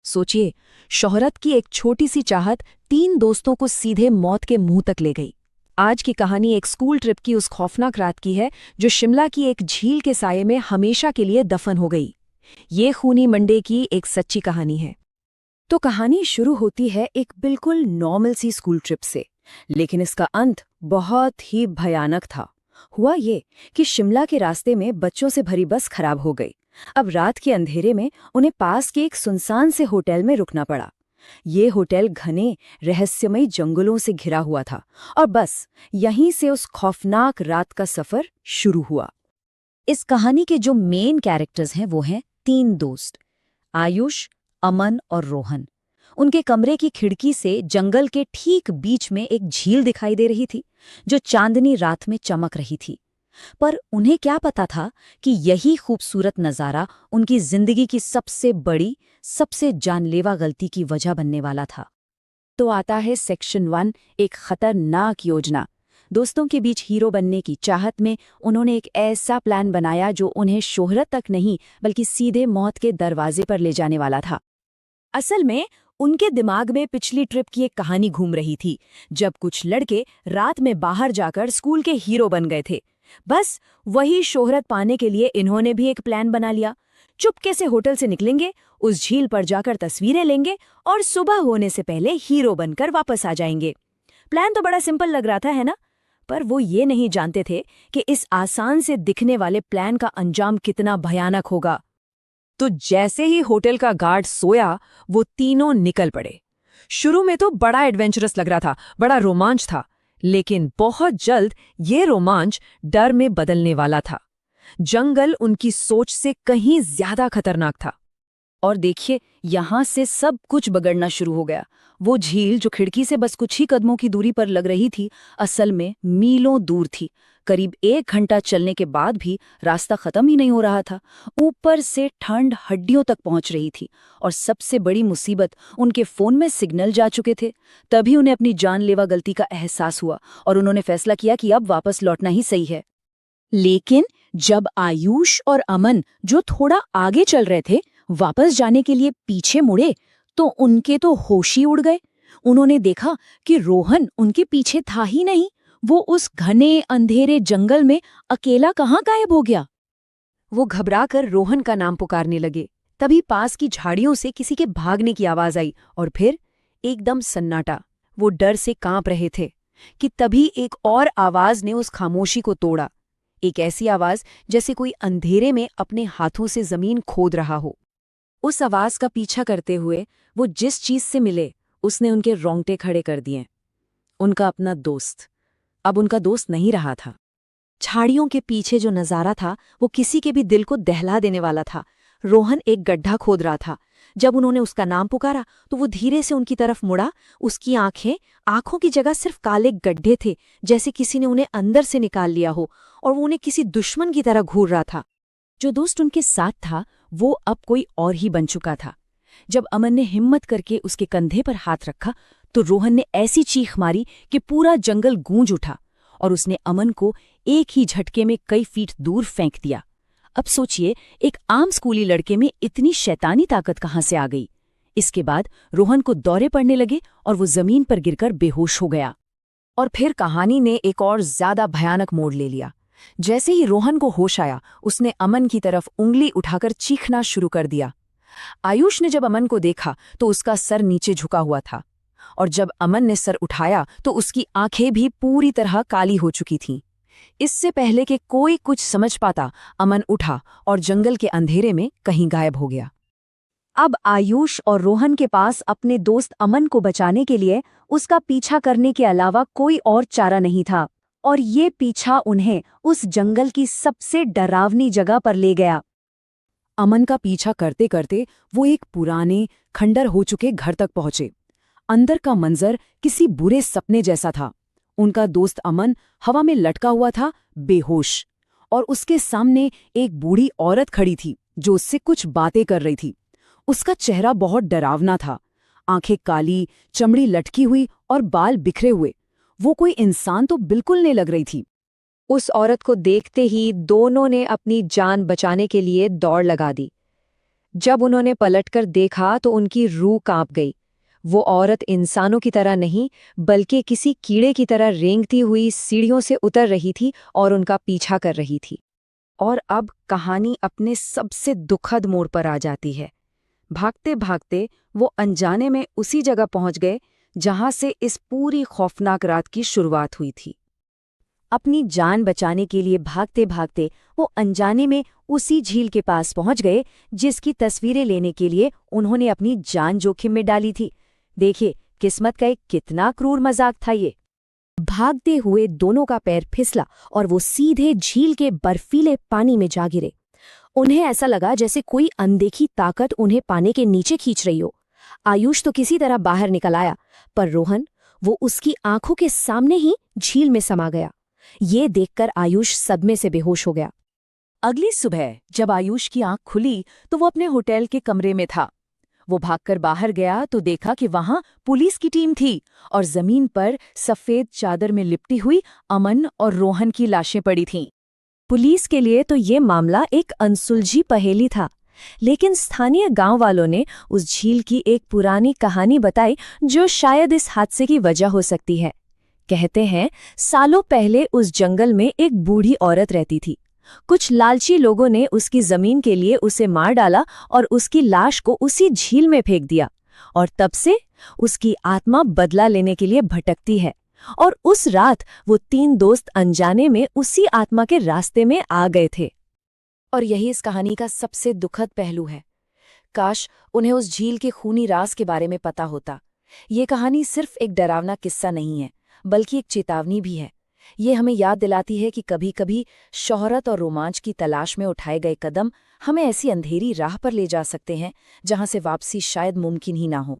सोचिए, शोहरत की एक छोटी सी चाहत 3 दोस्तों को सीधे मौत के मुंह तक ले गई। आज की कहानी एक स्कूल ट्रिप की उस खौफनाक रात की है जो शिमला की एक झील के साये में हमेशा के लिए दफन हो गई। ये खूनी मंडे की एक सच्ची कहानी है। तो कहानी शुरू होती है एक बिल्कुल नॉर्मल सी स्कूल ट्रिप से, लेकिन इसका अंत बहुत ही भयानक था। हुआ ये कि शिमला के रास्ते में बच्चों से भरी बस खराब हो गई। अब रात के अंधेरे में उन्हें पास के एक सुनसान से होटल में रुकना पड़ा। ये होटल घने रहस्यमयी जंगलों से घिरा हुआ था और बस यहीं से उस खौफनाक रात का सफर शुरू हुआ। इस कहानी के जो मेन कैरेक्टर्स हैं वो हैं 3 दोस्त, आयुष, अमन और रोहन। उनके कमरे की खिड़की से जंगल के ठीक बीच में एक झील दिखाई दे रही थी जो चांदनी रात में चमक रही थी। पर उन्हें क्या पता था कि यही खूबसूरत नज़ारा उनकी जिंदगी की सबसे बड़ी, सबसे जानलेवा गलती की वजह बनने वाला था। तो आता है सेक्शन 1, एक खतरनाक योजना। दोस्तों के बीच हीरो बनने की चाहत में उन्होंने एक ऐसा प्लान बनाया जो उन्हें शोहरत तक नहीं बल्कि सीधे मौत के दरवाजे पर ले जाने वाला था। असल में उनके दिमाग में पिछली ट्रिप की एक कहानी घूम रही थी, जब कुछ लड़के रात में बाहर जाकर स्कूल के हीरो बन गए थे। बस वही शोहरत पाने के लिए इन्होंने भी एक प्लान बना लिया। चुपके से होटल से निकलेंगे, उस झील पर जाकर तस्वीरें लेंगे और सुबह होने से पहले हीरो बनकर वापस आ जाएंगे। प्लान तो बड़ा सिंपल लग रहा था, है ना? पर वो ये नहीं जानते थे कि इस आसान से दिखने वाले प्लान का अंजाम कितना भयानक होगा। तो जैसे ही होटल का गार्ड सोया, वो तीनों निकल पड़े। शुरू में तो बड़ा एडवेंचरस लग रहा था, बड़ा रोमांच था, लेकिन बहुत जल्द ये रोमांच डर में बदलने वाला था। जंगल उनकी सोच से कहीं ज्यादा खतरनाक था। और देखिए, यहां से सब कुछ बिगड़ना शुरू हो गया। वो झील जो खिड़की से बस कुछ ही कदमों की दूरी पर लग रही थी, असल में मीलों दूर थी। करीब 1 घंटा चलने के बाद भी रास्ता खत्म ही नहीं हो रहा था। ऊपर से ठंड हड्डियों तक पहुंच रही थी और सबसे बड़ी मुसीबत, उनके फोन में सिग्नल जा चुके थे। तभी उन्हें अपनी जानलेवा गलती का एहसास हुआ और उन्होंने फैसला किया कि अब वापस लौटना ही सही है। लेकिन जब आयुष और अमन, जो थोड़ा आगे चल रहे थे, वापस जाने के लिए पीछे मुड़े तो उनके तो होश ही उड़ गए। उन्होंने देखा कि रोहन उनके पीछे था ही नहीं। वो उस घने अंधेरे जंगल में अकेला कहाँ गायब हो गया। वो घबराकर रोहन का नाम पुकारने लगे। तभी पास की झाड़ियों से किसी के भागने की आवाज आई और फिर एकदम सन्नाटा। वो डर से कांप रहे थे कि तभी एक और आवाज ने उस खामोशी को तोड़ा। एक ऐसी आवाज जैसे कोई अंधेरे में अपने हाथों से जमीन खोद रहा हो। उस आवाज का पीछा करते हुए वो जिस चीज से मिले, उसने उनके रोंगटे खड़े कर दिए। उनका अपना दोस्त अब उनका दोस्त नहीं रहा था। झाड़ियों के पीछे जो नजारा था वो किसी के भी दिल को दहला देने वाला था। रोहन एक गड्ढा खोद रहा था। जब उन्होंने उसका नाम पुकारा तो वो धीरे से उनकी तरफ मुड़ा। उसकी आंखों की जगह सिर्फ काले गड्ढे थे, जैसे किसी ने उन्हें अंदर से निकाल लिया हो और वो उन्हें किसी दुश्मन की तरह घूर रहा था। जो दोस्त उनके साथ था वो अब कोई और ही बन चुका था। जब अमन ने हिम्मत करके उसके कंधे पर हाथ रखा तो रोहन ने ऐसी चीख मारी कि पूरा जंगल गूंज उठा और उसने अमन को एक ही झटके में कई फीट दूर फेंक दिया। अब सोचिए, एक आम स्कूली लड़के में इतनी शैतानी ताकत कहाँ से आ गई। इसके बाद रोहन को दौरे पड़ने लगे और वो जमीन पर गिरकर बेहोश हो गया। और फिर कहानी ने एक और ज्यादा भयानक मोड़ ले लिया। जैसे ही रोहन को होश आया, उसने अमन की तरफ उंगली उठाकर चीखना शुरू कर दिया। आयुष ने जब अमन को देखा तो उसका सर नीचे झुका हुआ था और जब अमन ने सर उठाया तो उसकी आंखें भी पूरी तरह काली हो चुकी थीं। इससे पहले कि कोई कुछ समझ पाता, अमन उठा और जंगल के अंधेरे में कहीं गायब हो गया। अब आयुष और रोहन के पास अपने दोस्त अमन को बचाने के लिए उसका पीछा करने के अलावा कोई और चारा नहीं था और ये पीछा उन्हें उस जंगल की सबसे डरावनी जगह पर ले गया। अमन का पीछा करते करते वो एक पुराने, खंडर हो चुके घर तक पहुंचे। अंदर का मंजर किसी बुरे सपने जैसा था। उनका दोस्त अमन हवा में लटका हुआ था, बेहोश, और उसके सामने एक बूढ़ी औरत खड़ी थी जो उससे कुछ बातें कर रही थी। उसका चेहरा बहुत डरावना था, आंखें काली, चमड़ी लटकी हुई और बाल बिखरे हुए। वो कोई इंसान तो बिल्कुल नहीं लग रही थी। उस औरत को देखते ही दोनों ने अपनी जान बचाने के लिए दौड़ लगा दी। जब उन्होंने पलटकर देखा तो उनकी रूह कांप गई। वो औरत इंसानों की तरह नहीं, बल्कि किसी कीड़े की तरह रेंगती हुई सीढ़ियों से उतर रही थी और उनका पीछा कर रही थी। और अब कहानी अपने सबसे दुखद मोड़ पर आ जाती है। भागते भागते वो अनजाने में उसी जगह पहुंच गए जहां से इस पूरी खौफनाक रात की शुरुआत हुई थी। अपनी जान बचाने के लिए भागते भागते वो अनजाने में उसी झील के पास पहुंच गए जिसकी तस्वीरें लेने के लिए उन्होंने अपनी जान जोखिम में डाली थी। देखिए, किस्मत का एक कितना क्रूर मजाक था ये। भागते हुए दोनों का पैर फिसला और वो सीधे झील के बर्फीले पानी में जा गिरे। उन्हें ऐसा लगा जैसे कोई अनदेखी ताकत उन्हें पानी के नीचे खींच रही हो। आयुष तो किसी तरह बाहर निकल आया, पर रोहन, वो उसकी आंखों के सामने ही झील में समा गया। ये देखकर आयुष सदमे से बेहोश हो गया। अगली सुबह जब आयुष की आंख खुली तो वो अपने होटल के कमरे में था। वो भागकर बाहर गया तो देखा कि वहां पुलिस की टीम थी और जमीन पर सफेद चादर में लिपटी हुई अमन और रोहन की लाशें पड़ी थीं। पुलिस के लिए तो ये मामला एक अनसुलझी पहेली था, लेकिन स्थानीय गांव वालों ने उस झील की एक पुरानी कहानी बताई जो शायद इस हादसे की वजह हो सकती है। कहते हैं, सालों पहले उस जंगल में एक बूढ़ी औरत रहती थी। कुछ लालची लोगों ने उसकी जमीन के लिए उसे मार डाला और उसकी लाश को उसी झील में फेंक दिया, और तब से उसकी आत्मा बदला लेने के लिए भटकती है। और उस रात वो 3 दोस्त अनजाने में उसी आत्मा के रास्ते में आ गए थे। और यही इस कहानी का सबसे दुखद पहलू है। काश उन्हें उस झील के खूनी राज के बारे में पता होता। ये कहानी सिर्फ एक डरावना किस्सा नहीं है, बल्कि एक चेतावनी भी है। ये हमें याद दिलाती है कि कभी-कभी शोहरत और रोमांच की तलाश में उठाए गए कदम हमें ऐसी अंधेरी राह पर ले जा सकते हैं जहां से वापसी शायद मुमकिन ही ना हो।